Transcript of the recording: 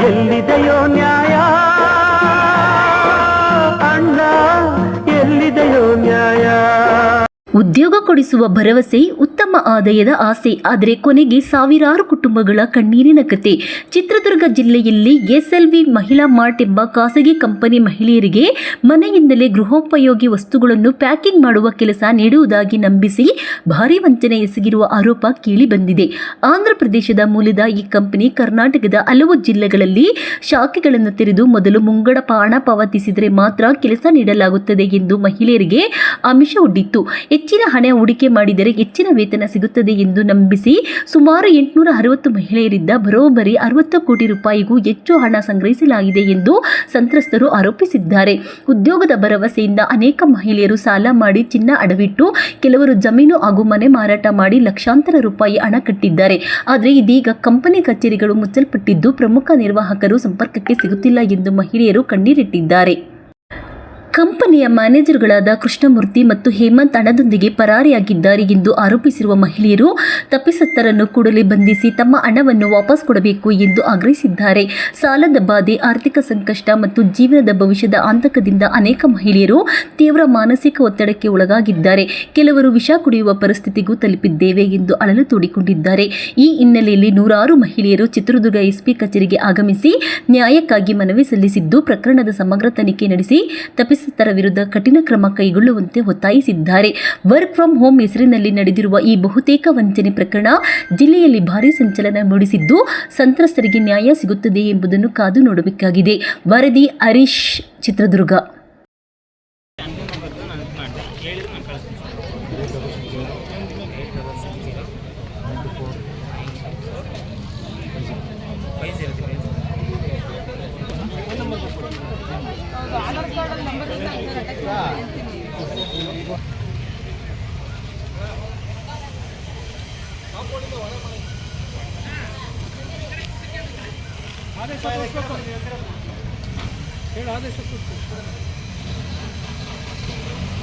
ಎಲ್ಲಿದೆಯೋ ನ್ಯಾಯ ಅಣ್ಣ, ಎಲ್ಲಿದೆಯೋ ನ್ಯಾಯ? ಉದ್ಯೋಗ ಕೊಡಿಸುವ ಭರವಸೆ, ಉತ್ತಮ ಆದಾಯದ ಆಸೆ, ಆದರೆ ಕೊನೆಗೆ ಸಾವಿರಾರು ಕುಟುಂಬಗಳ ಕಣ್ಣೀರಿನ ಕತೆ. ಚಿತ್ರದುರ್ಗ ಜಿಲ್ಲೆಯಲ್ಲಿ ಎಸ್ಎಲ್ವಿ ಮಹಿಳಾ ಮಾರ್ಟ್ ಎಂಬ ಖಾಸಗಿ ಕಂಪನಿ ಮಹಿಳೆಯರಿಗೆ ಮನೆಯಿಂದಲೇ ಗೃಹೋಪಯೋಗಿ ವಸ್ತುಗಳನ್ನು ಪ್ಯಾಕಿಂಗ್ ಮಾಡುವ ಕೆಲಸ ನೀಡುವುದಾಗಿ ನಂಬಿಸಿ ಭಾರೀ ವಂಚನೆ ಎಸಗಿರುವ ಆರೋಪ ಕೇಳಿಬಂದಿದೆ. ಆಂಧ್ರಪ್ರದೇಶದ ಮೂಲದ ಈ ಕಂಪನಿ ಕರ್ನಾಟಕದ ಹಲವು ಜಿಲ್ಲೆಗಳಲ್ಲಿ ಶಾಖೆಗಳನ್ನು ತೆರೆದು ಮೊದಲು ಮುಂಗಡ ಹಣ ಪಾವತಿಸಿದರೆ ಮಾತ್ರ ಕೆಲಸ ನೀಡಲಾಗುತ್ತದೆ ಎಂದು ಮಹಿಳೆಯರಿಗೆ ಆಮಿಷವೊಡ್ಡಿತ್ತು. ಹೆಚ್ಚಿನ ಹಣ ಹೂಡಿಕೆ ಮಾಡಿದರೆ ಹೆಚ್ಚಿನ ವೇತನ ಸಿಗುತ್ತದೆ ಎಂದು ನಂಬಿಸಿ ಸುಮಾರು 860 ಮಹಿಳೆಯರಿಂದ ಬರೋಬ್ಬರಿ 60 ಕೋಟಿ ರೂಪಾಯಿಗೂ ಹೆಚ್ಚು ಹಣ ಸಂಗ್ರಹಿಸಲಾಗಿದೆ ಎಂದು ಸಂತ್ರಸ್ತರು ಆರೋಪಿಸಿದ್ದಾರೆ. ಉದ್ಯೋಗದ ಭರವಸೆಯಿಂದ ಅನೇಕ ಮಹಿಳೆಯರು ಸಾಲ ಮಾಡಿ ಚಿನ್ನ ಅಡವಿಟ್ಟು, ಕೆಲವರು ಜಮೀನು ಹಾಗೂ ಮನೆ ಮಾರಾಟ ಮಾಡಿ ಲಕ್ಷಾಂತರ ರೂಪಾಯಿ ಹಣ ಕಟ್ಟಿದ್ದಾರೆ. ಆದರೆ ಇದೀಗ ಕಂಪನಿ ಕಚೇರಿಗಳು ಮುಚ್ಚಲ್ಪಟ್ಟಿದ್ದು ಪ್ರಮುಖ ನಿರ್ವಾಹಕರು ಸಂಪರ್ಕಕ್ಕೆ ಸಿಗುತ್ತಿಲ್ಲ ಎಂದು ಮಹಿಳೆಯರು ಕಣ್ಣೀರಿಟ್ಟಿದ್ದಾರೆ. ಕಂಪನಿಯ ಮ್ಯಾನೇಜರ್ಗಳಾದ ಕೃಷ್ಣಮೂರ್ತಿ ಮತ್ತು ಹೇಮಂತ್ ಹಣದೊಂದಿಗೆ ಪರಾರಿಯಾಗಿದ್ದಾರೆ ಎಂದು ಆರೋಪಿಸಿರುವ ಮಹಿಳೆಯರು ತಪ್ಪಿತಸ್ಥರನ್ನು ಕೂಡಲೇ ಬಂಧಿಸಿ ತಮ್ಮ ಹಣವನ್ನು ವಾಪಸ್ ಕೊಡಬೇಕು ಎಂದು ಆಗ್ರಹಿಸಿದ್ದಾರೆ. ಸಾಲದ ಬಾಧೆ, ಆರ್ಥಿಕ ಸಂಕಷ್ಟ ಮತ್ತು ಜೀವನದ ಭವಿಷ್ಯದ ಆತಂಕದಿಂದ ಅನೇಕ ಮಹಿಳೆಯರು ತೀವ್ರ ಮಾನಸಿಕ ಒತ್ತಡಕ್ಕೆ ಒಳಗಾಗಿದ್ದಾರೆ. ಕೆಲವರು ವಿಷ ಕುಡಿಯುವ ಪರಿಸ್ಥಿತಿಗೂ ತಲುಪಿದ್ದೇವೆ ಎಂದು ಅಳಲು ತೋಡಿಕೊಂಡಿದ್ದಾರೆ. ಈ ಹಿನ್ನೆಲೆಯಲ್ಲಿ ನೂರಾರು ಮಹಿಳೆಯರು ಚಿತ್ರದುರ್ಗ ಎಸ್ಪಿ ಕಚೇರಿಗೆ ಆಗಮಿಸಿ ನ್ಯಾಯಕ್ಕಾಗಿ ಮನವಿ ಸಲ್ಲಿಸಿದ್ದು, ಪ್ರಕರಣದ ಸಮಗ್ರ ತನಿಖೆ ನಡೆಸಿ ತಪ್ಪಿತಸ್ಥರ ವಿರುದ್ಧ ಕಠಿಣ ಕ್ರಮ ಕೈಗೊಳ್ಳುವಂತೆ ಒತ್ತಾಯಿಸಿದ್ದಾರೆ. ವರ್ಕ್ ಫ್ರಂ ಹೋಮ್ ಹೆಸರಿನಲ್ಲಿ ನಡೆದಿರುವ ಈ ಬಹುತೇಕ ವಂಚನೆ ಪ್ರಕರಣ ಜಿಲ್ಲೆಯಲ್ಲಿ ಭಾರೀ ಸಂಚಲನ ಮೂಡಿಸಿದ್ದು, ಸಂತ್ರಸ್ತರಿಗೆ ನ್ಯಾಯ ಸಿಗುತ್ತದೆ ಎಂಬುದನ್ನು ಕಾದು ನೋಡಬೇಕಾಗಿದೆ. ವರದಿ ಹರೀಶ್, ಚಿತ್ರದುರ್ಗ. ಆಧಾರ್ ಕಾರ್ಡ್ ನಂಬರ್ ಆದೇಶ